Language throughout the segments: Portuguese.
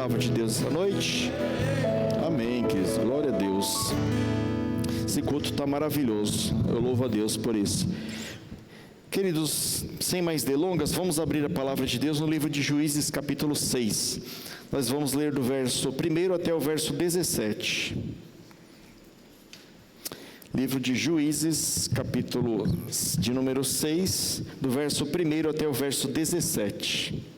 palavra de Deus esta noite? Amém, queridos. Glória a Deus. Esse culto está maravilhoso. Eu louvo a Deus por isso. Queridos, sem mais delongas, vamos abrir a palavra de Deus no livro de Juízes, capítulo 6. Nós vamos ler do verso 1 até o verso 17. Livro de Juízes, capítulo de número 6, do verso 1 até o verso 17.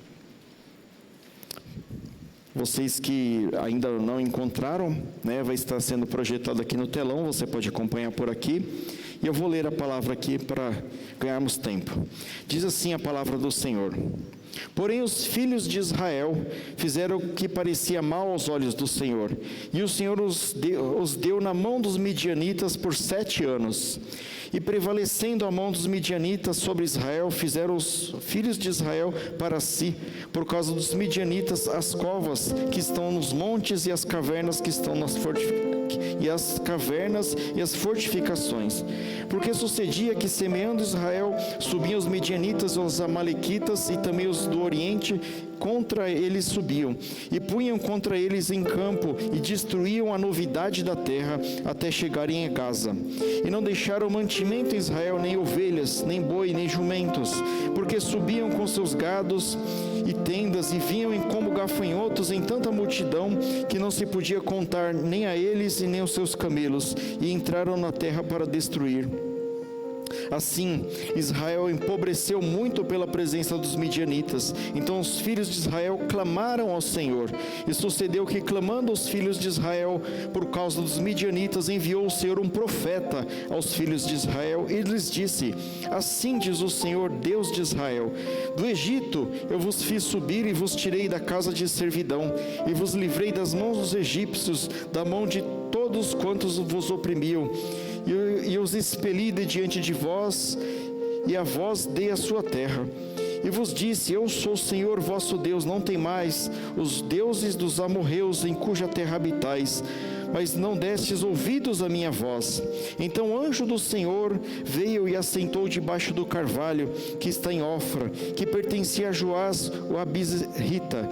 Vocês que ainda não encontraram, vai estar sendo projetado aqui no telão, você pode acompanhar por aqui. E eu vou ler a palavra aqui para ganharmos tempo. Diz assim a palavra do Senhor: Porém os filhos de Israel fizeram o que parecia mal aos olhos do Senhor, e o Senhor os deu na mão dos midianitas por 7 anos. E prevalecendo a mão dos midianitas sobre Israel, fizeram os filhos de Israel para si, por causa dos midianitas, as covas que estão nos montes e as cavernas que estão nas fortificações. Porque sucedia que, semeando Israel, subiam os midianitas, os amalequitas e também os do Oriente, contra eles subiam, e punham contra eles em campo, e destruíam a novidade da terra, até chegarem a Gaza. E não deixaram mantimento em Israel, nem ovelhas, nem boi, nem jumentos, porque subiam com seus gados e tendas, e vinham como gafanhotos em tanta multidão, que não se podia contar nem a eles e nem aos seus camelos, e entraram na terra para destruir. Assim, Israel empobreceu muito pela presença dos midianitas. Então os filhos de Israel clamaram ao Senhor. E sucedeu que, clamando os filhos de Israel por causa dos midianitas, enviou o Senhor um profeta aos filhos de Israel, e lhes disse: Assim diz o Senhor, Deus de Israel: Do Egito eu vos fiz subir e vos tirei da casa de servidão, e vos livrei das mãos dos egípcios, da mão de todos quantos vos oprimiam. E os expeli de diante de vós, e a vós dei a sua terra. E vos disse: Eu sou o Senhor vosso Deus, não temais os deuses dos amorreus em cuja terra habitais, mas não destes ouvidos à minha voz. Então o anjo do Senhor veio e assentou debaixo do carvalho que está em Ofra, que pertencia a Joás o Abisrita,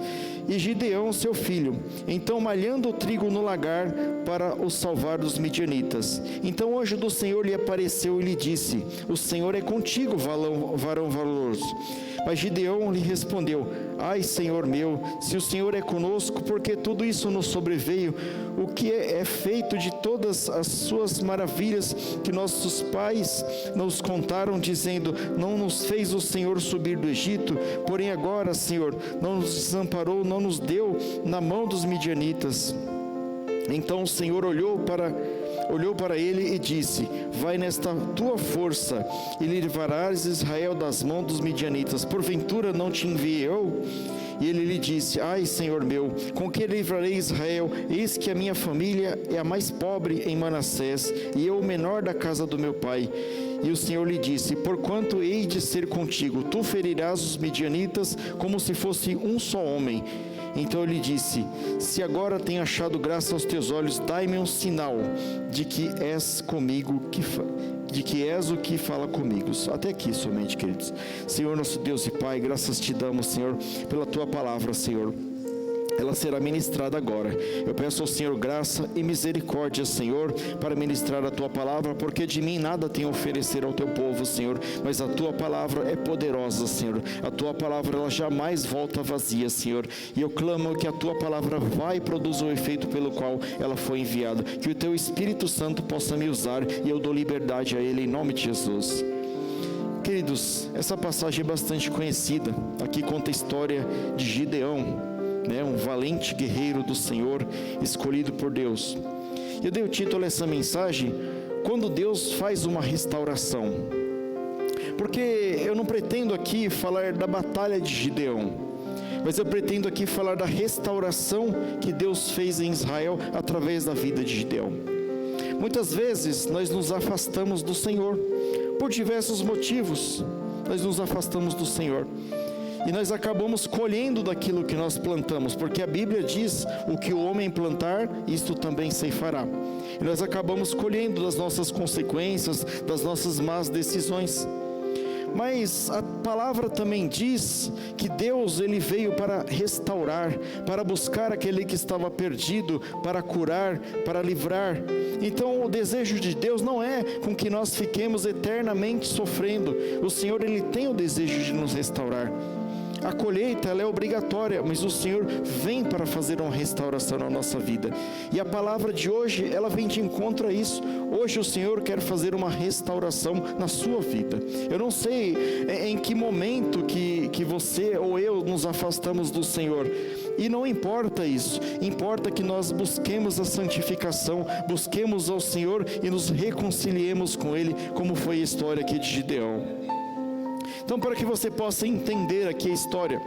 e Gideão seu filho, então malhando o trigo no lagar para o salvar dos midianitas. Então o anjo do Senhor lhe apareceu e lhe disse: O Senhor é contigo, varão valoroso. Mas Gideão lhe respondeu: Ai, Senhor meu, se o Senhor é conosco, porque tudo isso nos sobreveio? O que é feito de todas as suas maravilhas que nossos pais nos contaram, dizendo: Não nos fez o Senhor subir do Egito? Porém agora, Senhor, não nos desamparou, não nos deu na mão dos midianitas. Então o Senhor olhou para ele e disse: Vai nesta tua força, e livrarás Israel das mãos dos midianitas. Porventura não te enviei eu? E ele lhe disse: Ai, Senhor meu, com que livrarei Israel? Eis que a minha família é a mais pobre em Manassés, e eu o menor da casa do meu pai. E o Senhor lhe disse: Porquanto hei de ser contigo, tu ferirás os midianitas como se fosse um só homem. Então ele disse: Se agora tenho achado graça aos teus olhos, dai-me um sinal de que és comigo, de que és o que fala comigo. Até aqui somente, queridos. Senhor nosso Deus e Pai, graças te damos, Senhor, pela tua palavra, Senhor. Ela será ministrada agora. Eu peço ao Senhor graça e misericórdia, Senhor, para ministrar a tua palavra, porque de mim nada tenho a oferecer ao teu povo, Senhor, mas a tua palavra é poderosa, Senhor. A tua palavra, ela jamais volta vazia, Senhor, e eu clamo que a tua palavra vai e produza o efeito pelo qual ela foi enviada, que o teu Espírito Santo possa me usar, e eu dou liberdade a ele, em nome de Jesus. Queridos, essa passagem é bastante conhecida. Aqui conta a história de Gideão, um valente guerreiro do Senhor, escolhido por Deus. Eu dei o título a essa mensagem: Quando Deus faz uma restauração. Porque eu não pretendo aqui falar da batalha de Gideão, mas eu pretendo aqui falar da restauração que Deus fez em Israel através da vida de Gideão. Muitas vezes nós nos afastamos do Senhor, por diversos motivos. Nós nos afastamos do Senhor, e nós acabamos colhendo daquilo que nós plantamos, porque a Bíblia diz: o que o homem plantar, isto também ceifará. E nós acabamos colhendo das nossas consequências, das nossas más decisões. Mas a palavra também diz que Deus, Ele veio para restaurar, para buscar aquele que estava perdido, para curar, para livrar. Então o desejo de Deus não é com que nós fiquemos eternamente sofrendo. O Senhor, Ele tem o desejo de nos restaurar. A colheita, ela é obrigatória, mas o Senhor vem para fazer uma restauração na nossa vida. E a palavra de hoje, ela vem de encontro a isso. Hoje o Senhor quer fazer uma restauração na sua vida. Eu não sei em que momento que você ou eu nos afastamos do Senhor. E não importa isso, importa que nós busquemos a santificação, busquemos ao Senhor e nos reconciliemos com Ele, como foi a história aqui de Gideão. Então, para que você possa entender aqui a história,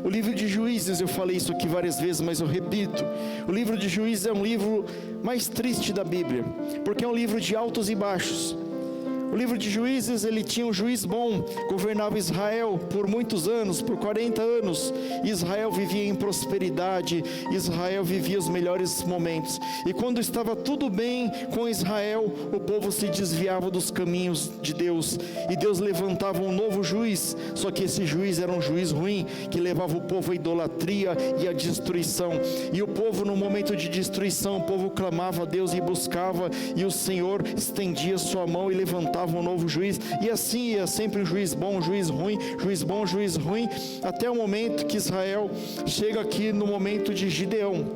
o livro de Juízes, eu falei isso aqui várias vezes, mas eu repito, o livro de Juízes é um livro mais triste da Bíblia, porque é um livro de altos e baixos. O livro de Juízes, ele tinha um juiz bom, governava Israel por muitos anos, por 40 anos. Israel vivia em prosperidade, Israel vivia os melhores momentos. E quando estava tudo bem com Israel, o povo se desviava dos caminhos de Deus. E Deus levantava um novo juiz, só que esse juiz era um juiz ruim, que levava o povo à idolatria e à destruição. E o povo, no momento de destruição, o povo clamava a Deus e buscava, e o Senhor estendia sua mão e levantava um novo juiz, e assim ia sempre um juiz bom, um juiz ruim, juiz bom, juiz ruim, até o momento que Israel chega aqui no momento de Gideão.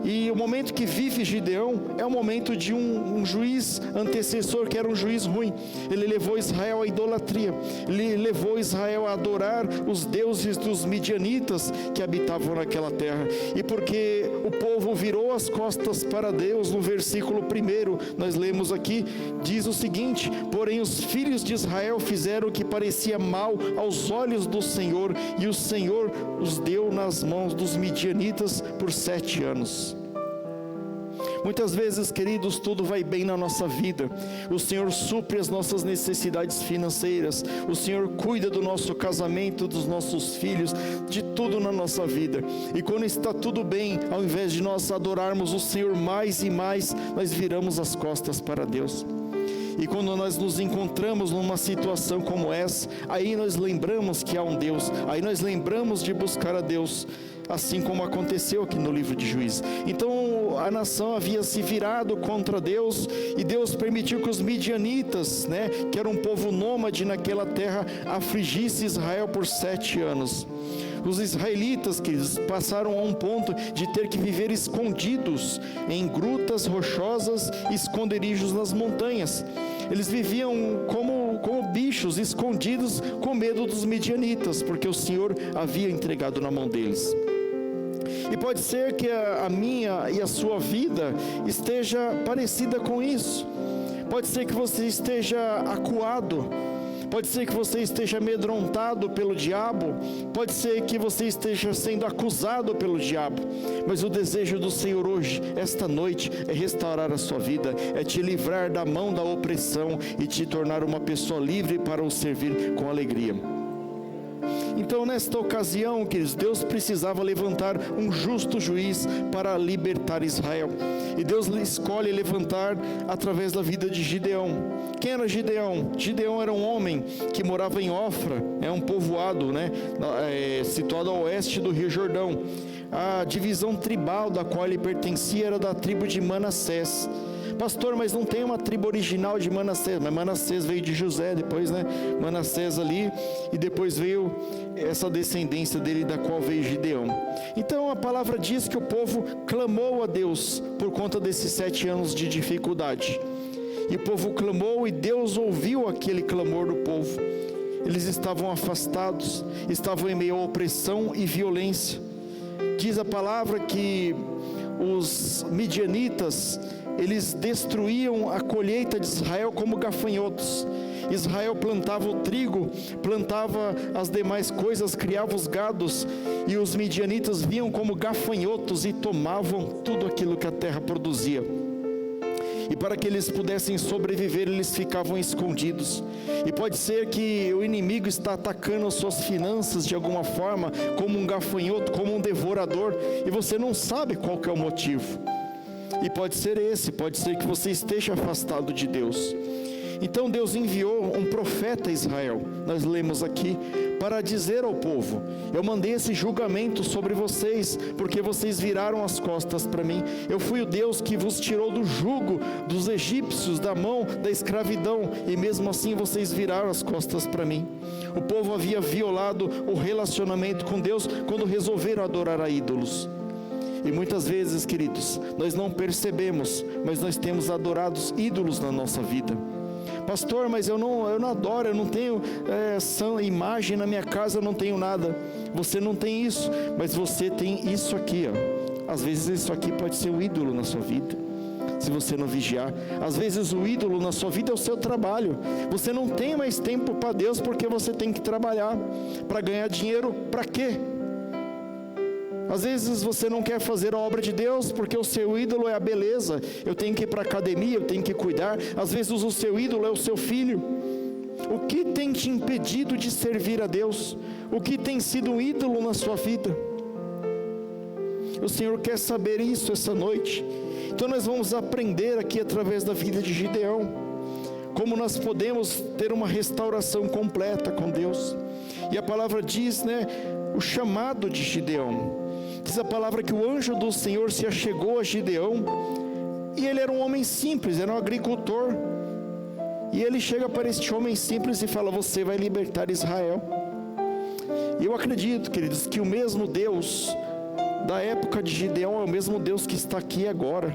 E o momento que vive Gideão é o momento de um juiz antecessor, que era um juiz ruim. Ele levou Israel à idolatria, ele levou Israel a adorar os deuses dos midianitas que habitavam naquela terra. E porque o povo virou as costas para Deus, no versículo 1, nós lemos aqui, diz o seguinte: porém os filhos de Israel fizeram o que parecia mal aos olhos do Senhor, e o Senhor os deu nas mãos dos midianitas por 7 anos. Muitas vezes, queridos, tudo vai bem na nossa vida. O Senhor supre as nossas necessidades financeiras. O Senhor cuida do nosso casamento, dos nossos filhos, de tudo na nossa vida. E quando está tudo bem, ao invés de nós adorarmos o Senhor mais e mais, nós viramos as costas para Deus. E quando nós nos encontramos numa situação como essa, aí nós lembramos que há um Deus, aí nós lembramos de buscar a Deus, assim como aconteceu aqui no livro de Juízes. Então a nação havia se virado contra Deus, e Deus permitiu que os midianitas, que era um povo nômade naquela terra, afligisse Israel por 7 anos. Os israelitas, que passaram a um ponto de ter que viver escondidos em grutas rochosas e esconderijos nas montanhas. Eles viviam como bichos, escondidos, com medo dos midianitas, porque o Senhor havia entregado na mão deles. E pode ser que a minha e a sua vida esteja parecida com isso. Pode ser que você esteja acuado. Pode ser que você esteja amedrontado pelo diabo. Pode ser que você esteja sendo acusado pelo diabo. Mas o desejo do Senhor hoje, esta noite, é restaurar a sua vida, é te livrar da mão da opressão e te tornar uma pessoa livre para o servir com alegria. Então, nesta ocasião, queridos, Deus precisava levantar um justo juiz para libertar Israel. E Deus escolhe levantar através da vida de Gideão. Quem era Gideão? Gideão era um homem que morava em Ofra, um povoado, situado ao oeste do Rio Jordão. A divisão tribal da qual ele pertencia era da tribo de Manassés. Pastor, mas não tem uma tribo original de Manassés? Mas Manassés veio de José depois, Manassés ali, e depois veio essa descendência dele, da qual veio Gideão. Então a palavra diz que o povo clamou a Deus por conta desses 7 anos de dificuldade. E o povo clamou, e Deus ouviu aquele clamor do povo. Eles estavam afastados, estavam em meio à opressão e violência. Diz a palavra que os midianitas, eles destruíam a colheita de Israel como gafanhotos. Israel plantava o trigo, plantava as demais coisas, criava os gados, e os midianitas vinham como gafanhotos e tomavam tudo aquilo que a terra produzia. E para que eles pudessem sobreviver, eles ficavam escondidos. E pode ser que o inimigo está atacando as suas finanças de alguma forma, como um gafanhoto, como um devorador, e você não sabe qual que é o motivo. E pode ser que você esteja afastado de Deus. Então Deus enviou um profeta a Israel, nós lemos aqui, para dizer ao povo: eu mandei esse julgamento sobre vocês, porque vocês viraram as costas para mim. Eu fui o Deus que vos tirou do jugo dos egípcios, da mão da escravidão, e mesmo assim vocês viraram as costas para mim. O povo havia violado o relacionamento com Deus quando resolveram adorar a ídolos. E muitas vezes, queridos, nós não percebemos, mas nós temos adorado ídolos na nossa vida. Pastor, mas eu não adoro, eu não tenho essa imagem na minha casa, eu não tenho nada. Você não tem isso, mas você tem isso aqui, ó. Às vezes isso aqui pode ser um ídolo na sua vida, se você não vigiar. Às vezes o ídolo na sua vida é o seu trabalho. Você não tem mais tempo para Deus porque você tem que trabalhar. Para ganhar dinheiro, para quê? Às vezes você não quer fazer a obra de Deus porque o seu ídolo é a beleza. Eu tenho que ir para a academia, eu tenho que cuidar. Às vezes o seu ídolo é o seu filho. O que tem te impedido de servir a Deus? O que tem sido um ídolo na sua vida? O Senhor quer saber isso essa noite. Então nós vamos aprender aqui através da vida de Gideão, como nós podemos ter uma restauração completa com Deus. E a palavra diz, o chamado de Gideão. Diz a palavra que o anjo do Senhor se achegou a Gideão, e ele era um homem simples, era um agricultor, e ele chega para este homem simples e fala: você vai libertar Israel. E eu acredito, queridos, que o mesmo Deus da época de Gideão é o mesmo Deus que está aqui agora.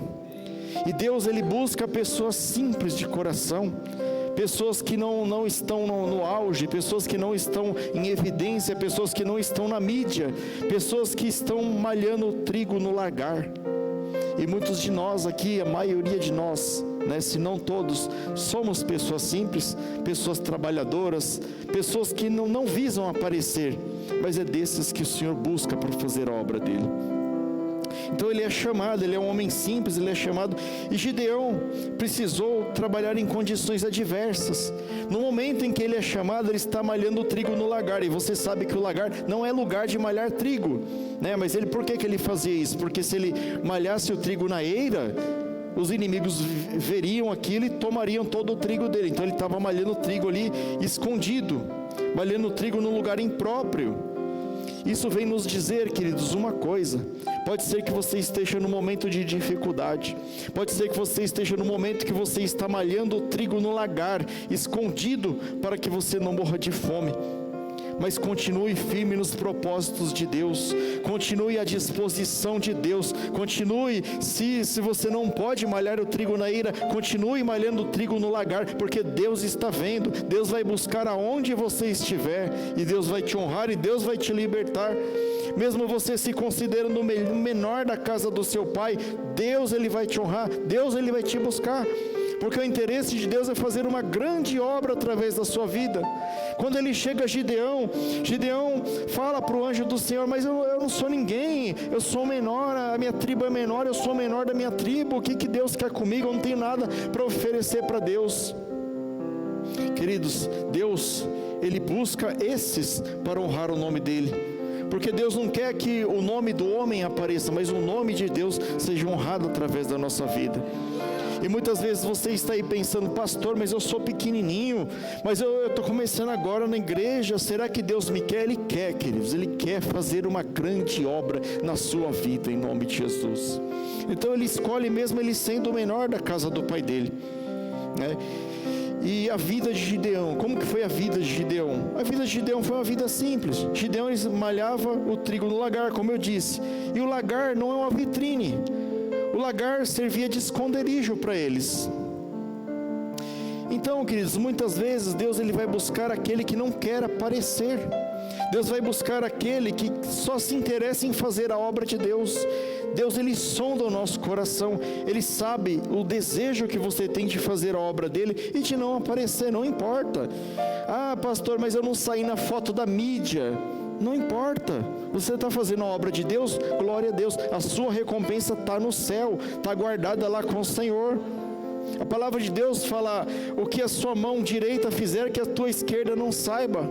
E Deus, ele busca pessoas simples de coração, pessoas que não estão no auge, pessoas que não estão em evidência, pessoas que não estão na mídia, pessoas que estão malhando o trigo no lagar. E muitos de nós aqui, a maioria de nós, se não todos, somos pessoas simples, pessoas trabalhadoras, pessoas que não visam aparecer, mas é desses que o Senhor busca para fazer a obra dele. Então ele é chamado, ele é um homem simples, ele é chamado. E Gideão precisou trabalhar em condições adversas. No momento em que ele é chamado, ele está malhando o trigo no lagar. E você sabe que o lagar não é lugar de malhar trigo, Mas por que ele fazia isso? Porque se ele malhasse o trigo na eira, os inimigos veriam aquilo e tomariam todo o trigo dele. Então ele estava malhando o trigo ali escondido, malhando o trigo num lugar impróprio. Isso vem nos dizer, queridos, uma coisa: pode ser que você esteja no momento de dificuldade, pode ser que você esteja no momento que você está malhando o trigo no lagar, escondido, para que você não morra de fome. Mas continue firme nos propósitos de Deus, continue à disposição de Deus, continue, se você não pode malhar o trigo na eira, continue malhando o trigo no lagar, porque Deus está vendo, Deus vai buscar aonde você estiver, e Deus vai te honrar, e Deus vai te libertar. Mesmo você se considerando o menor da casa do seu pai, Deus, ele vai te honrar, Deus, ele vai te buscar. Porque o interesse de Deus é fazer uma grande obra através da sua vida. Quando ele chega a Gideão fala para o anjo do Senhor: mas eu não sou ninguém, eu sou menor, a minha tribo é menor, eu sou menor da minha tribo, o que Deus quer comigo? Eu não tenho nada para oferecer para Deus. Queridos, Deus, ele busca esses para honrar o nome dele. Porque Deus não quer que o nome do homem apareça, mas o nome de Deus seja honrado através da nossa vida. E muitas vezes você está aí pensando: pastor, mas eu sou pequenininho, mas eu estou começando agora na igreja, será que Deus me quer? Ele quer, queridos, ele quer fazer uma grande obra na sua vida, em nome de Jesus. Então ele escolhe mesmo ele sendo o menor da casa do pai dele, E a vida de Gideão, como que foi a vida de Gideão? A vida de Gideão foi uma vida simples. Gideão, ele malhava o trigo no lagar, como eu disse, e o lagar não é uma vitrine. O lagar servia de esconderijo para eles. Então, queridos, muitas vezes Deus, ele vai buscar aquele que não quer aparecer. Deus vai buscar aquele que só se interessa em fazer a obra de Deus. Deus, ele sonda o nosso coração, ele sabe o desejo que você tem de fazer a obra dele e de não aparecer, não importa. Ah, pastor, mas eu não saí na foto da mídia. Não importa, você está fazendo a obra de Deus, glória a Deus, a sua recompensa está no céu, está guardada lá com o Senhor. A palavra de Deus fala: o que a sua mão direita fizer, que a tua esquerda não saiba.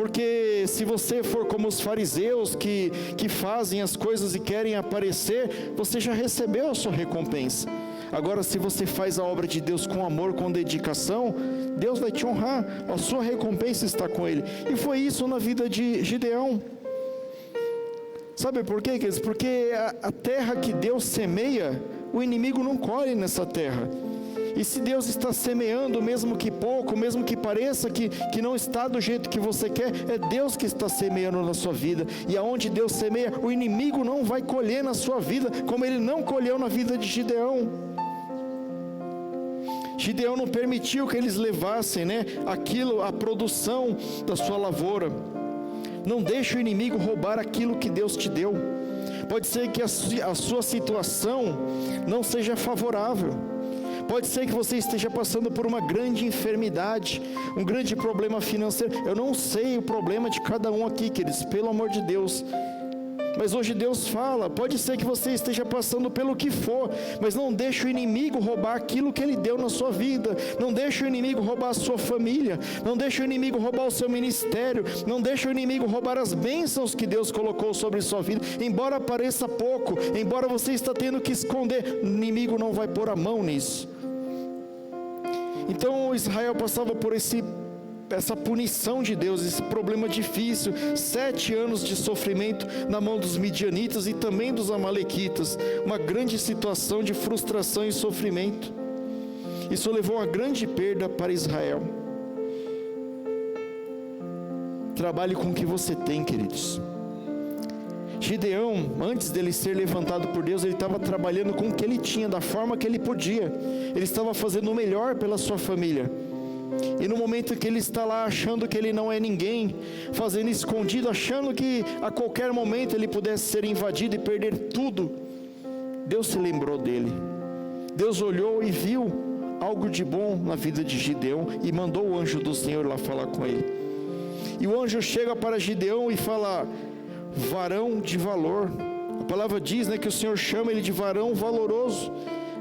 porque se você for como os fariseus que fazem as coisas e querem aparecer, você já recebeu a sua recompensa. Agora, se você faz a obra de Deus com amor, com dedicação, Deus vai te honrar, a sua recompensa está com Ele. E foi isso na vida de Gideão. Sabe por quê, queridos? Porque a terra que Deus semeia, o inimigo não colhe nessa terra. E se Deus está semeando, mesmo que pouco, mesmo que pareça que não está do jeito que você quer, é Deus que está semeando na sua vida. E aonde Deus semeia, o inimigo não vai colher na sua vida, como ele não colheu na vida de Gideão. Gideão não permitiu que eles levassem, a produção da sua lavoura. Não deixe o inimigo roubar aquilo que Deus te deu. Pode ser que a sua situação não seja favorável. Pode ser que você esteja passando por uma grande enfermidade, um grande problema financeiro. Eu não sei o problema de cada um aqui, queridos, pelo amor de Deus. Mas hoje Deus fala, pode ser que você esteja passando pelo que for, mas não deixe o inimigo roubar aquilo que Ele deu na sua vida. Não deixe o inimigo roubar a sua família. Não deixe o inimigo roubar o seu ministério. Não deixe o inimigo roubar as bênçãos que Deus colocou sobre sua vida. Embora pareça pouco, embora você está tendo que esconder, o inimigo não vai pôr a mão nisso. Então Israel passava por essa punição de Deus, esse problema difícil, 7 anos de sofrimento na mão dos midianitas e também dos amalequitas, uma grande situação de frustração e sofrimento. Isso levou a uma grande perda para Israel. Trabalhe com o que você tem, queridos. Gideão, antes dele ser levantado por Deus, ele estava trabalhando com o que ele tinha, da forma que ele podia. Ele estava fazendo o melhor pela sua família. E no momento que ele está lá achando que ele não é ninguém, fazendo escondido, achando que a qualquer momento ele pudesse ser invadido e perder tudo, Deus se lembrou dele. Deus olhou e viu algo de bom na vida de Gideão e mandou o anjo do Senhor lá falar com ele. E o anjo chega para Gideão e fala: varão de valor. A palavra diz, que o Senhor chama ele de varão valoroso.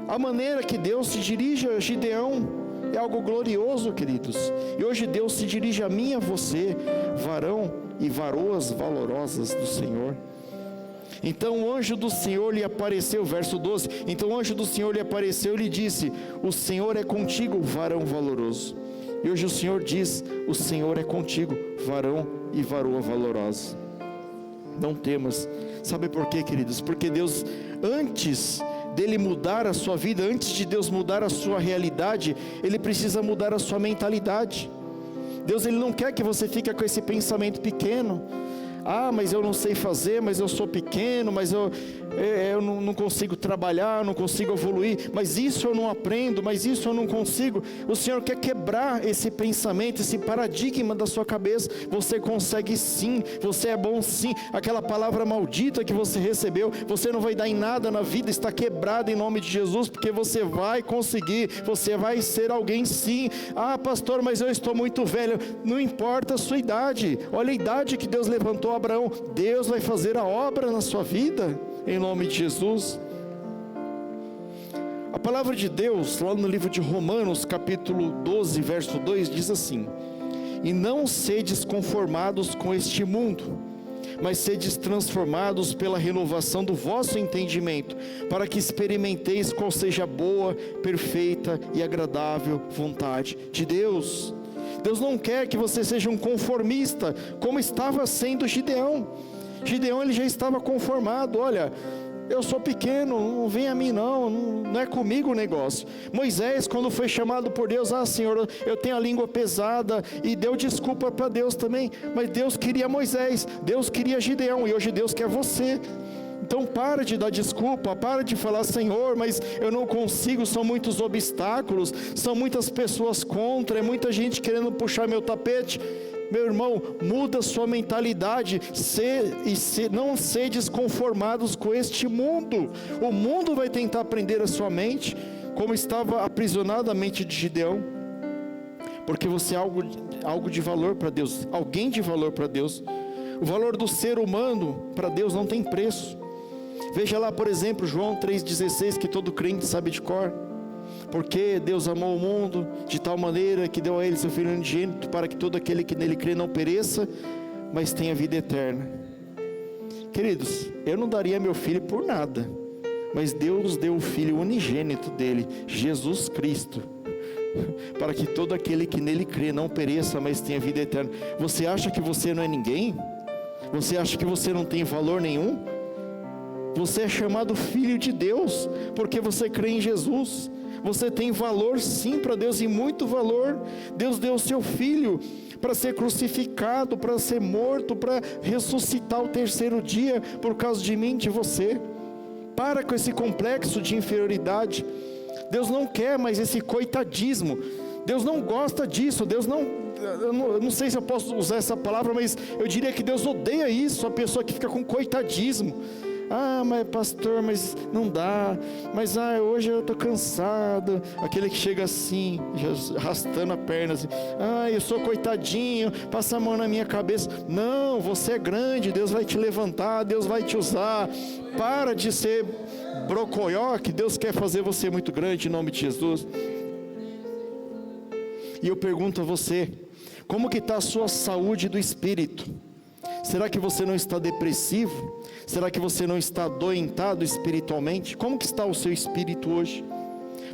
A maneira que Deus se dirige a Gideão é algo glorioso, queridos. E hoje Deus se dirige a mim e a você, varão e varoas valorosas do Senhor. Então o anjo do Senhor lhe apareceu, verso 12, então o anjo do Senhor lhe apareceu e lhe disse: o Senhor é contigo, varão valoroso. E hoje o Senhor diz: o Senhor é contigo, varão e varoa valorosa. Não temas. Sabe por quê, queridos? Porque Deus, antes dele mudar a sua vida, antes de Deus mudar a sua realidade, Ele precisa mudar a sua mentalidade. Deus, Ele não quer que você fique com esse pensamento pequeno. Mas eu não sei fazer, mas eu sou pequeno, mas eu não consigo trabalhar, não consigo evoluir, mas isso eu não aprendo, mas isso eu não consigo. O Senhor quer quebrar esse pensamento, esse paradigma da sua cabeça. Você consegue sim, você é bom sim. Aquela palavra maldita que você recebeu, você não vai dar em nada na vida, está quebrada em nome de Jesus, porque você vai conseguir, você vai ser alguém sim. Pastor, mas eu estou muito velho. Não importa a sua idade, olha a idade que Deus levantou Abraão. Deus vai fazer a obra na sua vida, em nome de Jesus. A palavra de Deus, lá no livro de Romanos, capítulo 12, verso 2, diz assim: e não sedes conformados com este mundo, mas sedes transformados pela renovação do vosso entendimento, para que experimenteis qual seja a boa, perfeita e agradável vontade de Deus. Deus não quer que você seja um conformista, como estava sendo Gideão. Gideão, ele já estava conformado. Olha, eu sou pequeno, não vem a mim não é comigo o negócio. Moisés, quando foi chamado por Deus: Senhor, eu tenho a língua pesada, e deu desculpa para Deus também. Mas Deus queria Moisés, Deus queria Gideão, e hoje Deus quer você. Então para de dar desculpa, para de falar: Senhor, mas eu não consigo, são muitos obstáculos, são muitas pessoas contra, é muita gente querendo puxar meu tapete. Meu irmão, muda sua mentalidade, não sedes conformados com este mundo. O mundo vai tentar prender a sua mente, como estava aprisionada a mente de Gideão, porque você é algo de valor para Deus, alguém de valor para Deus. O valor do ser humano para Deus não tem preço. Veja lá, por exemplo, João 3,16, que todo crente sabe de cor. Porque Deus amou o mundo de tal maneira que deu a Ele seu Filho unigênito, para que todo aquele que nele crê não pereça, mas tem a vida eterna. Queridos, eu não daria meu filho por nada, mas Deus deu o Filho unigênito dele, Jesus Cristo, para que todo aquele que nele crê não pereça, mas tenha vida eterna. Você acha que você não é ninguém? Você acha que você não tem valor nenhum? Você é chamado filho de Deus, porque você crê em Jesus. Você tem valor sim para Deus, e muito valor. Deus deu o seu Filho para ser crucificado, para ser morto, para ressuscitar o terceiro dia, por causa de mim e de você. Para com esse complexo de inferioridade. Deus não quer mais esse coitadismo. Deus não gosta disso. Deus não, eu não sei se eu posso usar essa palavra, mas eu diria que Deus odeia isso, a pessoa que fica com coitadismo. Ah, mas pastor, mas não dá, mas hoje eu estou cansado. Aquele que chega assim, já arrastando a perna assim, eu sou coitadinho, passa a mão na minha cabeça. Não, você é grande, Deus vai te levantar, Deus vai te usar. Para de ser brocoió, que Deus quer fazer você muito grande, em nome de Jesus. E eu pergunto a você, como que está a sua saúde do espírito? Será que você não está depressivo? Será que você não está adoentado espiritualmente? Como que está o seu espírito hoje?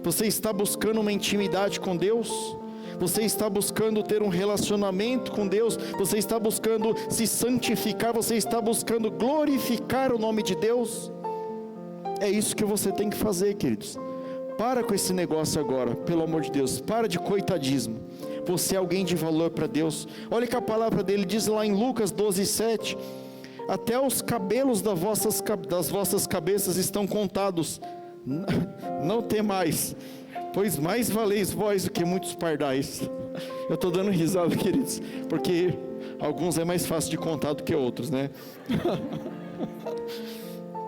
Você está buscando uma intimidade com Deus? Você está buscando ter um relacionamento com Deus? Você está buscando se santificar? Você está buscando glorificar o nome de Deus? É isso que você tem que fazer, queridos. Para com esse negócio agora, pelo amor de Deus. Para de coitadismo. Você é alguém de valor para Deus. Olha que a palavra dele diz lá em Lucas 12:7. Até os cabelos das vossas cabeças estão contados. Não temais, pois mais valeis vós do que muitos pardais. Eu estou dando risada, queridos, porque alguns é mais fácil de contar do que outros, né?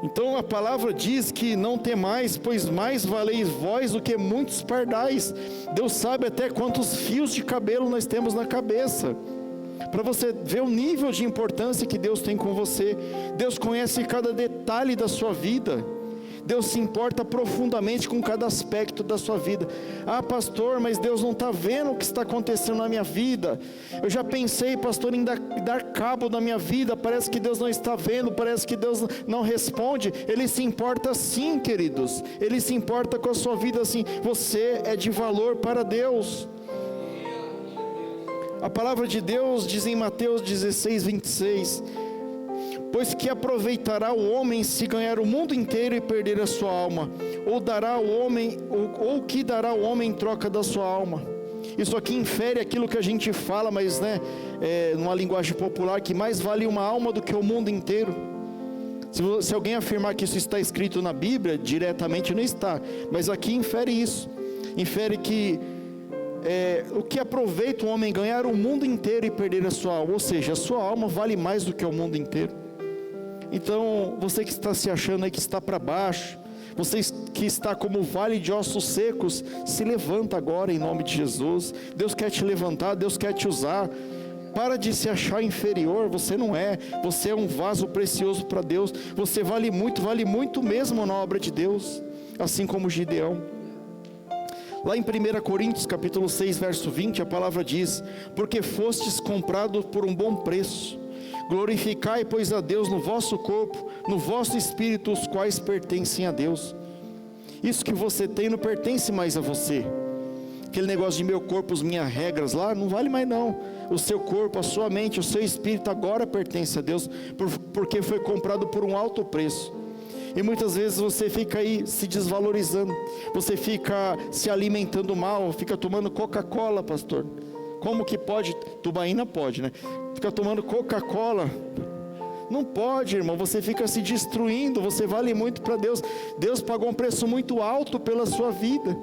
Então a palavra diz que não temais, pois mais valeis vós do que muitos pardais. Deus sabe até quantos fios de cabelo nós temos na cabeça, para você ver o nível de importância que Deus tem com você. Deus conhece cada detalhe da sua vida. Deus se importa profundamente com cada aspecto da sua vida. Ah, pastor, mas Deus não está vendo o que está acontecendo na minha vida. Eu já pensei, pastor, em dar cabo da minha vida. Parece que Deus não está vendo, parece que Deus não responde. Ele se importa sim, queridos. Ele se importa com a sua vida sim. Você é de valor para Deus. A palavra de Deus diz em Mateus 16:26: pois que aproveitará o homem se ganhar o mundo inteiro e perder a sua alma? Ou que dará o homem em troca da sua alma? Isso aqui infere aquilo que a gente fala, mas numa linguagem popular, que mais vale uma alma do que o mundo inteiro. Se alguém afirmar que isso está escrito na Bíblia, diretamente não está, mas aqui infere isso. Infere que o que aproveita o homem ganhar o mundo inteiro e perder a sua alma? Ou seja, a sua alma vale mais do que o mundo inteiro. Então, você que está se achando aí que está para baixo, você que está como vale de ossos secos, se levanta agora em nome de Jesus. Deus quer te levantar, Deus quer te usar. Para de se achar inferior, você não é. Você é um vaso precioso para Deus. Você vale muito mesmo na obra de Deus, assim como Gideão. Lá em 1 Coríntios capítulo 6, verso 20, a palavra diz: porque fostes comprados por um bom preço. Glorificai, pois, a Deus no vosso corpo, no vosso espírito, os quais pertencem a Deus. Isso que você tem não pertence mais a você. Aquele negócio de meu corpo, as minhas regras lá, não vale mais não. O seu corpo, a sua mente, o seu espírito agora pertence a Deus, porque foi comprado por um alto preço. E muitas vezes você fica aí se desvalorizando, você fica se alimentando mal, fica tomando Coca-Cola, pastor. Como que pode? Tubaína pode, né? Fica tomando Coca-Cola. Não pode, irmão. Você fica se destruindo. Você vale muito para Deus. Deus pagou um preço muito alto pela sua vida.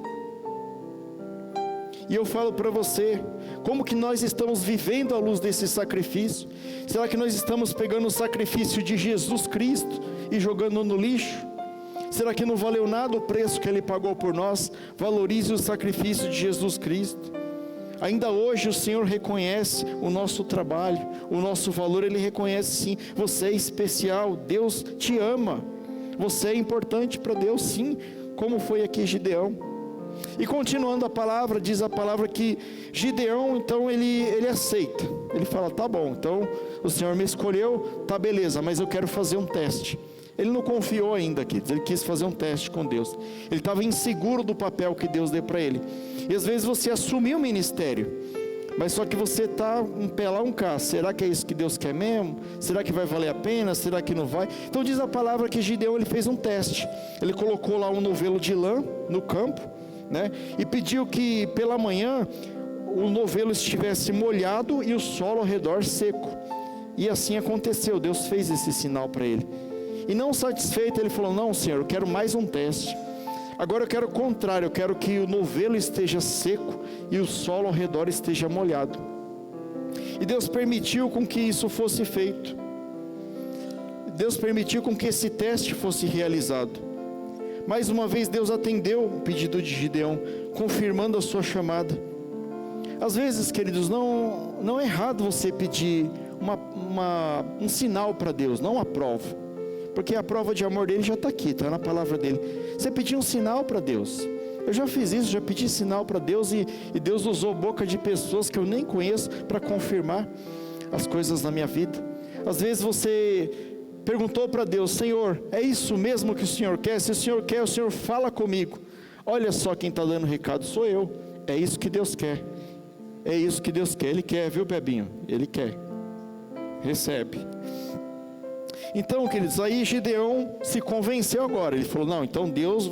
E eu falo para você, como que nós estamos vivendo à luz desse sacrifício? Será que nós estamos pegando o sacrifício de Jesus Cristo e jogando no lixo? Será que não valeu nada o preço que Ele pagou por nós? Valorize o sacrifício de Jesus Cristo. Ainda hoje o Senhor reconhece o nosso trabalho, o nosso valor. Ele reconhece sim, você é especial, Deus te ama, você é importante para Deus sim, como foi aqui Gideão. E continuando a palavra, diz a palavra que Gideão, então ele aceita. Ele fala, tá bom, então o Senhor me escolheu, tá beleza, mas eu quero fazer um teste. Ele não confiou ainda, queridos, ele quis fazer um teste com Deus. Ele estava inseguro do papel que Deus deu para ele. E às vezes você assumiu o ministério, mas só que você está um pé lá, um cá. Será que é isso que Deus quer mesmo? Será que vai valer a pena? Será que não vai? Então diz a palavra que Gideão, ele fez um teste. Ele colocou lá um novelo de lã no campo, né? E pediu que pela manhã o novelo estivesse molhado e o solo ao redor seco. E assim aconteceu, Deus fez esse sinal para ele. E não satisfeito, ele falou, não, Senhor, eu quero mais um teste. Agora eu quero o contrário, eu quero que o novelo esteja seco e o solo ao redor esteja molhado. E Deus permitiu com que isso fosse feito. Deus permitiu com que esse teste fosse realizado. Mais uma vez Deus atendeu o pedido de Gideão, confirmando a sua chamada. Às vezes, queridos, não é errado você pedir um sinal para Deus, não uma prova. Porque a prova de amor dele já está aqui, está na palavra dele. Você pediu um sinal para Deus. Eu já fiz isso, já pedi sinal para Deus e Deus usou boca de pessoas que eu nem conheço para confirmar as coisas na minha vida. Às vezes você perguntou para Deus, Senhor, é isso mesmo que o Senhor quer? Se o Senhor quer, o Senhor fala comigo. Olha só quem está dando recado, sou eu. É isso que Deus quer. É isso que Deus quer. Ele quer, viu, Bebinho? Ele quer. Recebe. Então, queridos, aí Gideão se convenceu agora. Ele falou, não, então Deus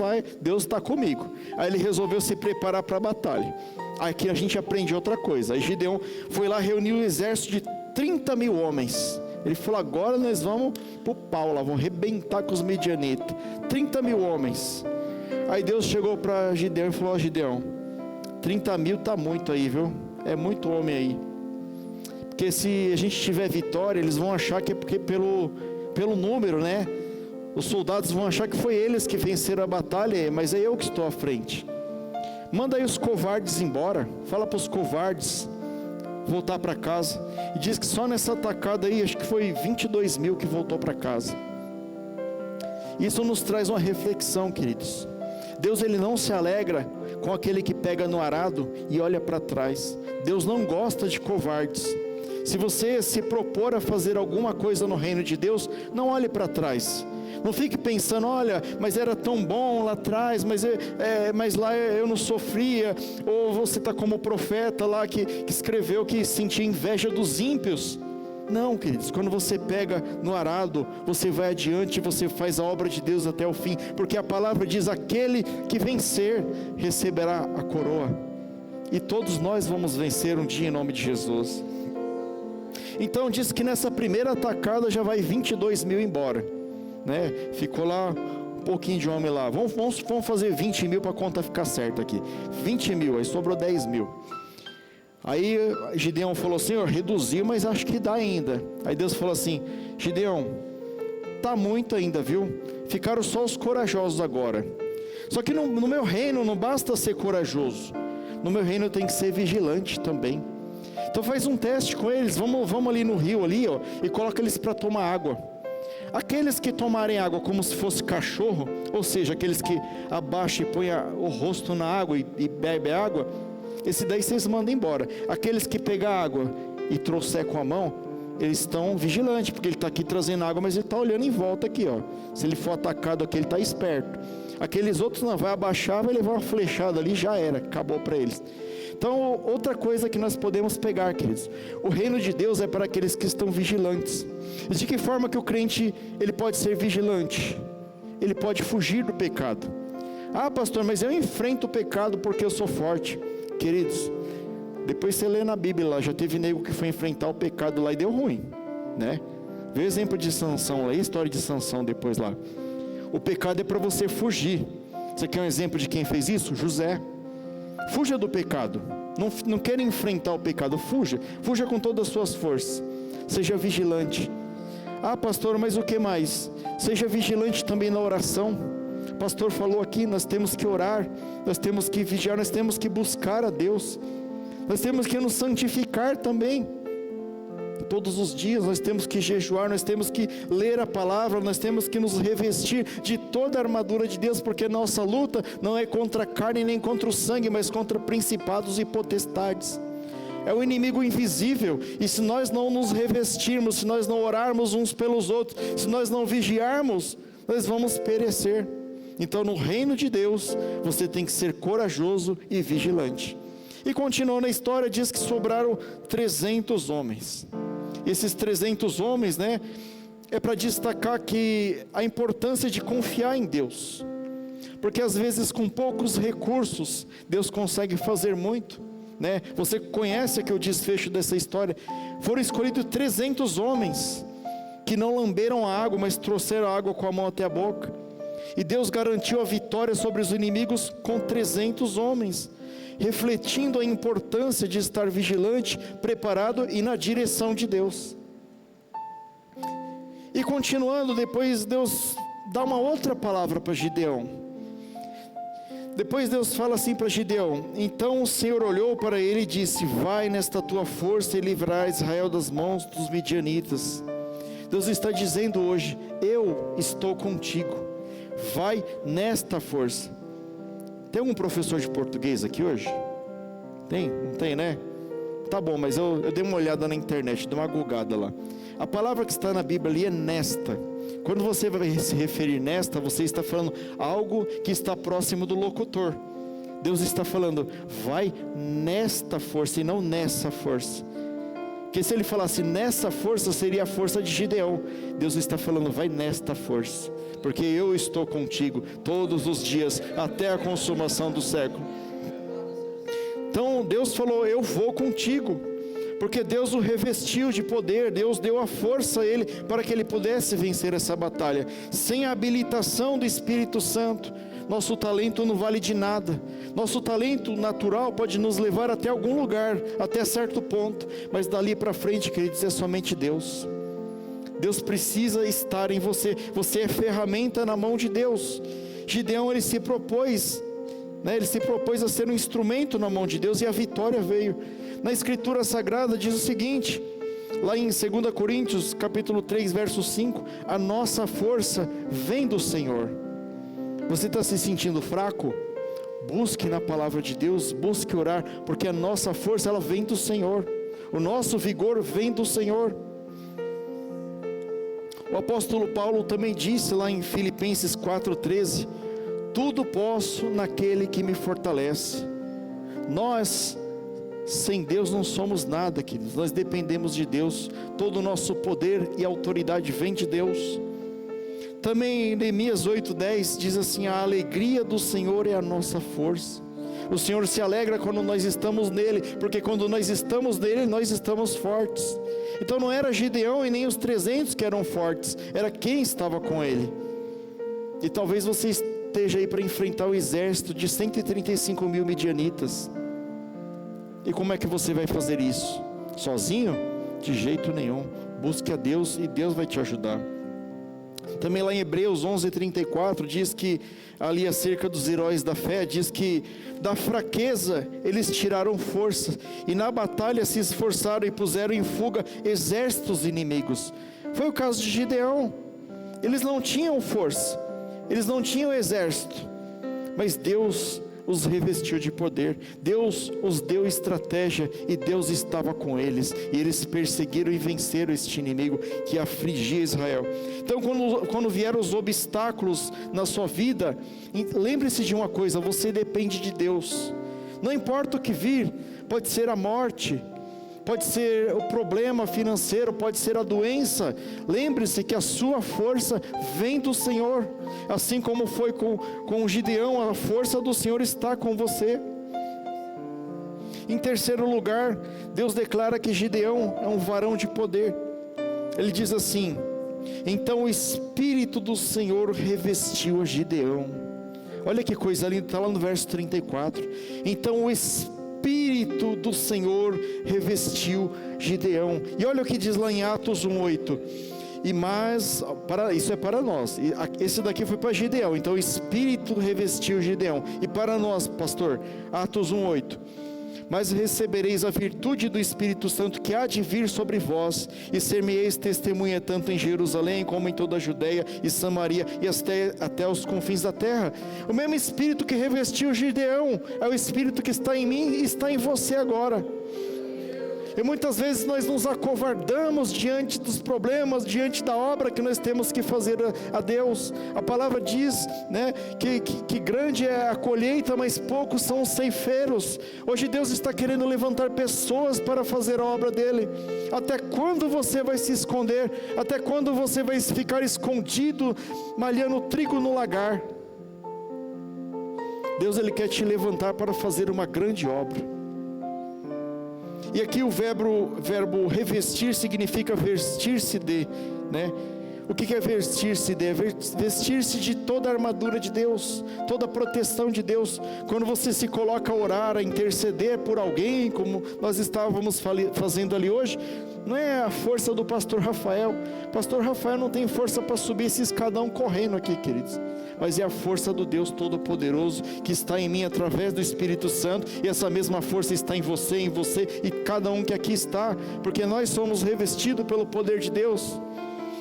está comigo. Aí ele resolveu se preparar para a batalha. Aqui a gente aprende outra coisa. Aí Gideão foi lá reunir um exército de 30 mil homens. Ele falou, agora nós vamos para o pau lá, vamos arrebentar com os midianitas. 30 mil homens. Aí Deus chegou para Gideão e falou, Gideão, 30 mil está muito aí, viu? É muito homem aí. Porque se a gente tiver vitória, eles vão achar que é porque pelo número, né? Os soldados vão achar que foi eles que venceram a batalha, mas é eu que estou à frente. Manda aí os covardes embora. Fala para os covardes voltar para casa. E diz que só nessa atacada aí, acho que foi 22 mil que voltou para casa. Isso nos traz uma reflexão, queridos. Deus, ele não se alegra com aquele que pega no arado e olha para trás. Deus não gosta de covardes. Se você se propor a fazer alguma coisa no reino de Deus, não olhe para trás. Não fique pensando, olha, mas era tão bom lá atrás, mas lá eu não sofria. Ou você está como o profeta lá que escreveu que sentia inveja dos ímpios. Não, queridos, quando você pega no arado, você vai adiante, você faz a obra de Deus até o fim. Porque a palavra diz, aquele que vencer receberá a coroa. E todos nós vamos vencer um dia em nome de Jesus. Então diz que nessa primeira atacada já vai 22 mil embora, né? Ficou lá um pouquinho de homem lá. Vamos fazer 20 mil para a conta ficar certa aqui. 20 mil, aí sobrou 10 mil. Aí Gideão falou, Senhor, reduziu, mas acho que dá ainda. Aí Deus falou assim, Gideão, tá muito ainda, viu? Ficaram só os corajosos agora. Só que no meu reino não basta ser corajoso. No meu reino eu tenho que ser vigilante também. Então faz um teste com eles, vamos ali no rio ali, ó, e coloca eles para tomar água. Aqueles que tomarem água como se fosse cachorro, ou seja, aqueles que abaixam e põem o rosto na água e bebem água, esse daí vocês mandam embora. Aqueles que pegam água e trouxer com a mão, eles estão vigilantes, porque ele está aqui trazendo água, mas ele está olhando em volta aqui, ó. Se ele for atacado aqui, ele está esperto. Aqueles outros não, vai abaixar, vai levar uma flechada ali, já era, acabou para eles. Então, outra coisa que nós podemos pegar, queridos, o reino de Deus é para aqueles que estão vigilantes. E de que forma que o crente, ele pode ser vigilante? Ele pode fugir do pecado. Ah, pastor, mas eu enfrento o pecado porque eu sou forte. Queridos, depois você lê na Bíblia lá, já teve nego que foi enfrentar o pecado lá e deu ruim, né? Vê o exemplo de Sansão lá, a história de Sansão depois lá. O pecado é para você fugir. Você quer um exemplo de quem fez isso? José. Fuja do pecado. Não queira enfrentar o pecado, fuja com todas as suas forças. Seja vigilante. Ah, pastor, mas o que mais? Seja vigilante também na oração. O pastor falou aqui, nós temos que orar, nós temos que vigiar, nós temos que buscar a Deus, nós temos que nos santificar também. todos os dias, nós temos que jejuar, nós temos que ler a palavra, nós temos que nos revestir de toda a armadura de Deus, porque nossa luta não é contra a carne nem contra o sangue, mas contra principados e potestades. É o inimigo invisível, e se nós não nos revestirmos, se nós não orarmos uns pelos outros, se nós não vigiarmos, nós vamos perecer. Então, no reino de Deus, você tem que ser corajoso e vigilante. E continuando a história, diz que sobraram 300 homens. Esses 300 homens, é para destacar que a importância de confiar em Deus. Porque às vezes com poucos recursos, Deus consegue fazer muito. Você conhece aqui o desfecho dessa história. Foram escolhidos 300 homens, que não lamberam a água, mas trouxeram a água com a mão até a boca. E Deus garantiu a vitória sobre os inimigos com 300 homens, refletindo a importância de estar vigilante, preparado e na direção de Deus. E continuando, depois Deus dá uma outra palavra para Gideão. Depois Deus fala assim para Gideão: então o Senhor olhou para ele e disse: vai nesta tua força e livrar Israel das mãos dos midianitas. Deus está dizendo hoje: eu estou contigo, vai nesta força. Tem algum professor de português aqui hoje? Tem? Não tem, né? Tá bom, mas eu dei uma olhada na internet, dei uma googada lá. A palavra que está na Bíblia ali é nesta. Quando você vai se referir nesta, você está falando algo que está próximo do locutor. Deus está falando: vai nesta força e não nessa força. Porque se ele falasse nessa força, seria a força de Gideão. Deus está falando: vai nesta força, porque eu estou contigo todos os dias, até a consumação do século. Então Deus falou: eu vou contigo, porque Deus o revestiu de poder, Deus deu a força a ele, para que ele pudesse vencer essa batalha. Sem a habilitação do Espírito Santo, nosso talento não vale de nada. Nosso talento natural pode nos levar até algum lugar, até certo ponto, mas dali para frente, queridos, é somente Deus. Deus precisa estar em você. Você é ferramenta na mão de Deus. Gideão, ele se propôs a ser um instrumento na mão de Deus, e a vitória veio. Na Escritura Sagrada diz o seguinte, lá em 2 Coríntios capítulo 3, verso 5, a nossa força vem do Senhor. Você está se sentindo fraco? Busque na palavra de Deus, busque orar, porque a nossa força, ela vem do Senhor. O nosso vigor vem do Senhor. O apóstolo Paulo também disse lá em Filipenses 4,13, tudo posso naquele que me fortalece. Nós, sem Deus, não somos nada, queridos. Nós dependemos de Deus. Todo o nosso poder e autoridade vem de Deus. Também em Neemias 8,10 diz assim: a alegria do Senhor é a nossa força. O Senhor se alegra quando nós estamos nele, porque quando nós estamos nele, nós estamos fortes. Então não era Gideão e nem os 300 que eram fortes, era quem estava com ele. E talvez você esteja aí para enfrentar o exército de 135 mil midianitas. E como é que você vai fazer isso? Sozinho? De jeito nenhum. Busque a Deus e Deus vai te ajudar. Também lá em Hebreus 11:34 diz que, ali acerca dos heróis da fé, diz que da fraqueza eles tiraram força, e na batalha se esforçaram e puseram em fuga exércitos inimigos. Foi o caso de Gideão. Eles não tinham força, eles não tinham exército, mas Deus os revestiu de poder, Deus os deu estratégia, e Deus estava com eles, e eles perseguiram e venceram este inimigo que afligia Israel. Então quando vieram os obstáculos na sua vida, lembre-se de uma coisa: você depende de Deus. Não importa o que vir, pode ser a morte, pode ser o problema financeiro, pode ser a doença. Lembre-se que a sua força vem do Senhor. Assim como foi com Gideão, a força do Senhor está com você. Em terceiro lugar, Deus declara que Gideão é um varão de poder. Ele diz assim: então o Espírito do Senhor revestiu a Gideão. Olha que coisa linda, está lá no verso 34. Então o Espírito do Senhor revestiu Gideão. E olha o que diz lá em Atos 1:8. Isso é para nós. Esse daqui foi para Gideão. Então o Espírito revestiu Gideão. E para nós, pastor, Atos 1:8. mas recebereis a virtude do Espírito Santo que há de vir sobre vós, e ser-me-eis testemunha tanto em Jerusalém, como em toda a Judeia e Samaria, e até os confins da terra. O mesmo Espírito que revestiu Gideão, é o Espírito que está em mim e está em você agora. E muitas vezes nós nos acovardamos diante dos problemas, diante da obra que nós temos que fazer a Deus. A palavra diz, né, que grande é a colheita, mas poucos são os ceifeiros. Hoje Deus está querendo levantar pessoas para fazer a obra dele. Até quando você vai se esconder? Até quando você vai ficar escondido, malhando trigo no lagar? Deus, ele quer te levantar para fazer uma grande obra. E aqui o verbo revestir significa vestir-se de, né? O que é vestir-se de? É vestir-se de toda a armadura de Deus, toda a proteção de Deus. Quando você se coloca a orar, a interceder por alguém, como nós estávamos fazendo ali hoje, não é a força do pastor Rafael. Pastor Rafael não tem força para subir esse escadão correndo aqui, queridos, mas é a força do Deus Todo-Poderoso que está em mim através do Espírito Santo, e essa mesma força está em você e cada um que aqui está, porque nós somos revestidos pelo poder de Deus.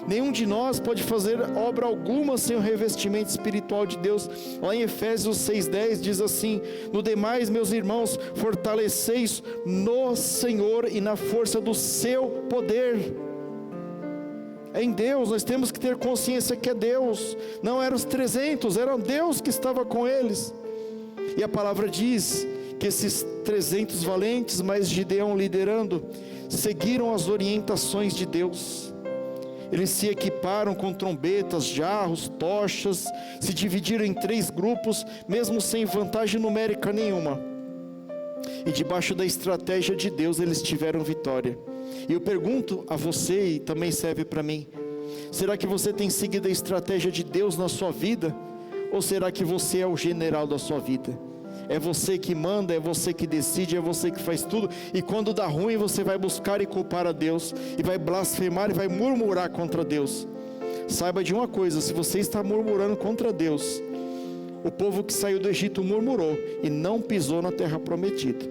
Nenhum de nós pode fazer obra alguma sem o revestimento espiritual de Deus. Lá em Efésios 6:10 diz assim: no demais, meus irmãos, fortaleceis no Senhor e na força do seu poder. É em Deus, nós temos que ter consciência que é Deus. Não eram os 300, era Deus que estava com eles. E a palavra diz que esses 300 valentes, mas Gideão liderando, seguiram as orientações de Deus. Eles se equiparam com trombetas, jarros, tochas, se dividiram em 3 grupos, mesmo sem vantagem numérica nenhuma. E debaixo da estratégia de Deus eles tiveram vitória. E eu pergunto a você, e também serve para mim: será que você tem seguido a estratégia de Deus na sua vida? Ou será que você é o general da sua vida? É você que manda, é você que decide, é você que faz tudo, e quando dá ruim você vai buscar e culpar a Deus, e vai blasfemar e vai murmurar contra Deus. Saiba de uma coisa: se você está murmurando contra Deus, o povo que saiu do Egito murmurou e não pisou na terra prometida.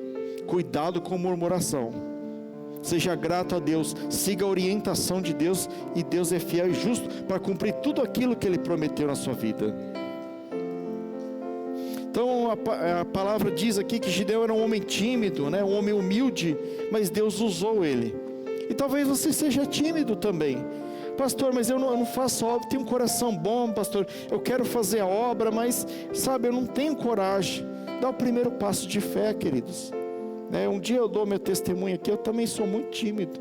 Cuidado com murmuração. Seja grato a Deus, siga a orientação de Deus, e Deus é fiel e justo para cumprir tudo aquilo que Ele prometeu na sua vida. Então a palavra diz aqui que Gideão era um homem tímido, né? Um homem humilde, mas Deus usou ele. E talvez você seja tímido também. Pastor, mas eu não faço obra, tenho um coração bom, pastor, eu quero fazer a obra, mas sabe, eu não tenho coragem. Dá o primeiro passo de fé, queridos. Um dia eu dou meu testemunho aqui, eu também sou muito tímido,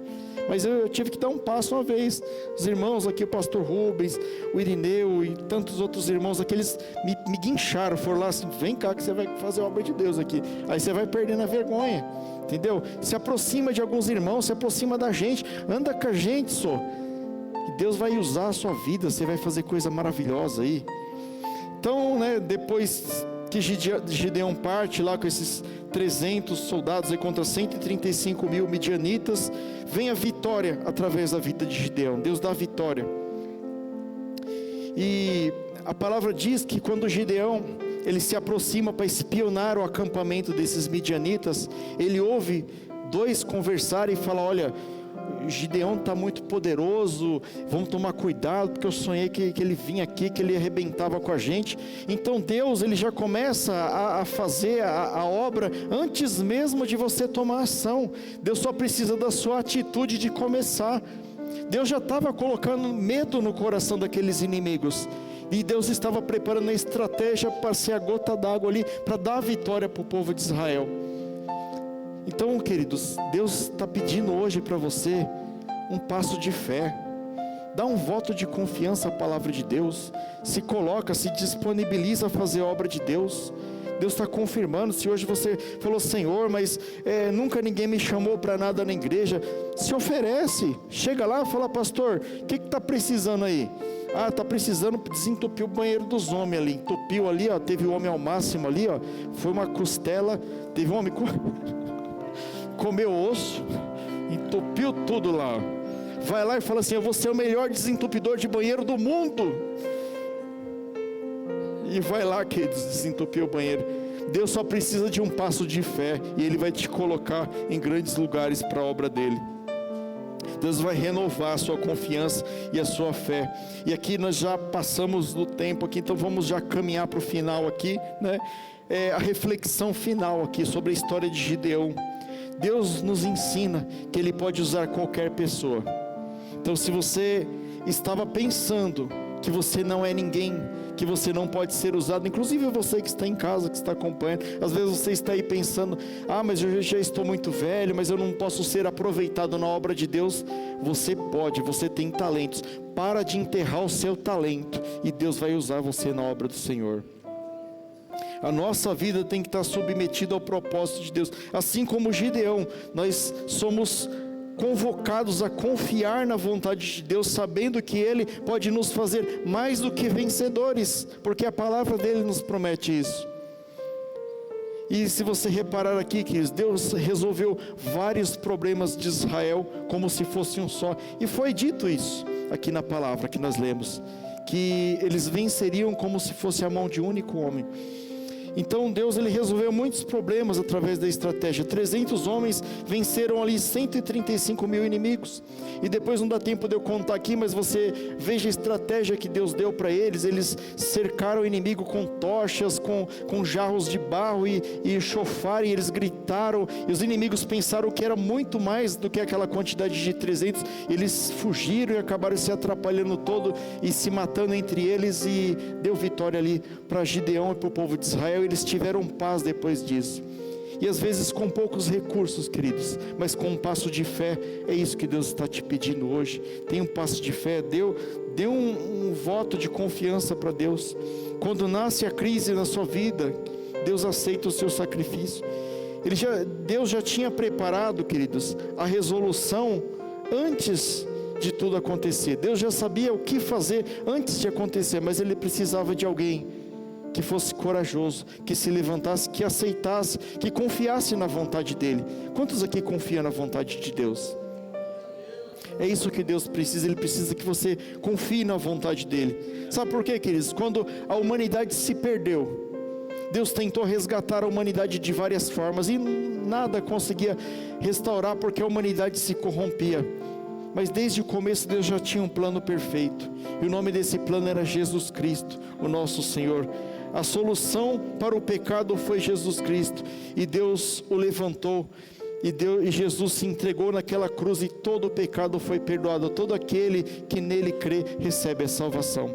mas eu tive que dar um passo uma vez. Os irmãos aqui, o pastor Rubens, o Irineu e tantos outros irmãos aqui, eles me guincharam, foram lá assim: vem cá que você vai fazer a obra de Deus aqui. Aí você vai perdendo a vergonha, entendeu? Se aproxima de alguns irmãos, se aproxima da gente, anda com a gente só, e Deus vai usar a sua vida, você vai fazer coisa maravilhosa aí. Então, depois que Gideão parte lá com esses 300 soldados aí contra 135 mil midianitas, vem a vitória através da vida de Gideão. Deus dá a vitória. E a palavra diz que quando Gideão ele se aproxima para espionar o acampamento desses midianitas, ele ouve 2 conversarem e fala: olha, Gideão está muito poderoso, vamos tomar cuidado, porque eu sonhei que ele vinha aqui, que ele arrebentava com a gente. Então Deus, ele já começa a fazer a obra antes mesmo de você tomar ação. Deus só precisa da sua atitude de começar. Deus já estava colocando medo no coração daqueles inimigos, e Deus estava preparando a estratégia para ser a gota d'água ali, para dar a vitória para o povo de Israel. Então, queridos, Deus está pedindo hoje para você um passo de fé. Dá um voto de confiança à palavra de Deus. Se coloca, se disponibiliza a fazer a obra de Deus. Deus está confirmando. Se hoje você falou: Senhor, mas nunca ninguém me chamou para nada na igreja, se oferece. Chega lá e fala: pastor, o que está precisando aí? Ah, está precisando desentupir o banheiro dos homens ali. Entupiu ali, ó, teve o homem ao máximo ali, ó, foi uma costela, teve um homem comeu osso, entupiu tudo lá. Vai lá e fala assim: eu vou ser o melhor desentupidor de banheiro do mundo. E vai lá, queridos, desentupir o banheiro. Deus só precisa de um passo de fé, e Ele vai te colocar em grandes lugares para a obra dEle. Deus vai renovar a sua confiança e a sua fé. E aqui nós já passamos do tempo aqui, então vamos já caminhar para o final aqui, né? A reflexão final aqui sobre a história de Gideão. Deus nos ensina que Ele pode usar qualquer pessoa. Então, se você estava pensando que você não é ninguém, que você não pode ser usado, inclusive você que está em casa, que está acompanhando, às vezes você está aí pensando, mas eu já estou muito velho, mas eu não posso ser aproveitado na obra de Deus. Você pode, você tem talentos. Para de enterrar o seu talento, e Deus vai usar você na obra do Senhor. A nossa vida tem que estar submetida ao propósito de Deus. Assim como Gideão, nós somos convocados a confiar na vontade de Deus, sabendo que Ele pode nos fazer mais do que vencedores, porque a palavra dEle nos promete isso. E se você reparar aqui, queridos, Deus resolveu vários problemas de Israel como se fosse um só, e foi dito isso aqui na palavra que nós lemos, que eles venceriam como se fosse a mão de um único homem. Então Deus, Ele resolveu muitos problemas através da estratégia. 300 homens venceram ali 135 mil inimigos. E depois não dá tempo de eu contar aqui, mas você veja a estratégia que Deus deu para eles. Eles cercaram o inimigo com tochas, com jarros de barro e chofar, e eles gritaram. E os inimigos pensaram que era muito mais do que aquela quantidade de 300. Eles fugiram e acabaram se atrapalhando todo e se matando entre eles, e deu vitória ali para Gideão e para o povo de Israel. Eles tiveram paz depois disso. E às vezes com poucos recursos, queridos, mas com um passo de fé. É isso que Deus está te pedindo hoje. Tem um passo de fé. Dê um voto de confiança para Deus. Quando nasce a crise na sua vida, Deus aceita o seu sacrifício. Deus já tinha preparado, queridos, a resolução antes de tudo acontecer. Deus já sabia o que fazer antes de acontecer, mas Ele precisava de alguém que fosse corajoso, que se levantasse, que aceitasse, que confiasse na vontade dEle. Quantos aqui confiam na vontade de Deus? É isso que Deus precisa. Ele precisa que você confie na vontade dEle. Sabe por quê, queridos? Quando a humanidade se perdeu, Deus tentou resgatar a humanidade de várias formas, e nada conseguia restaurar, porque a humanidade se corrompia. Mas desde o começo Deus já tinha um plano perfeito, e o nome desse plano era Jesus Cristo, o nosso Senhor. A solução para o pecado foi Jesus Cristo, e Deus o levantou, e Jesus se entregou naquela cruz, e todo o pecado foi perdoado. Todo aquele que nele crê recebe a salvação.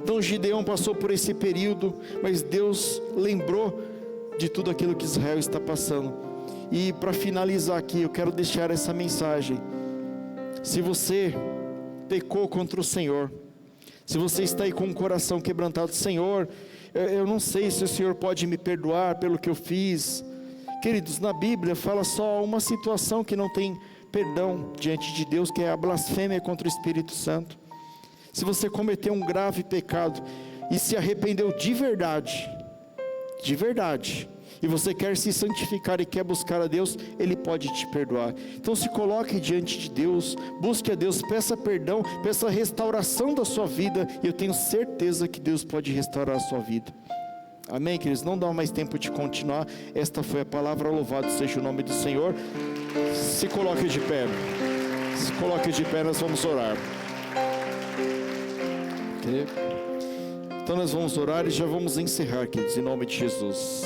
Então Gideão passou por esse período, mas Deus lembrou de tudo aquilo que Israel está passando. E para finalizar aqui, eu quero deixar essa mensagem. Se você pecou contra o Senhor, se você está aí com o coração quebrantado, Senhor, eu não sei se o Senhor pode me perdoar pelo que eu fiz. Queridos, na Bíblia fala só uma situação que não tem perdão diante de Deus, que é a blasfêmia contra o Espírito Santo. Se você cometeu um grave pecado e se arrependeu de verdade, e você quer se santificar e quer buscar a Deus, Ele pode te perdoar. Então se coloque diante de Deus, busque a Deus, peça perdão, peça restauração da sua vida, e eu tenho certeza que Deus pode restaurar a sua vida. Amém, queridos? Não dá mais tempo de continuar. Esta foi a palavra. Louvado seja o nome do Senhor. Se coloque de pé. Se coloque de pé, nós vamos orar. Então nós vamos orar e já vamos encerrar, queridos, em nome de Jesus.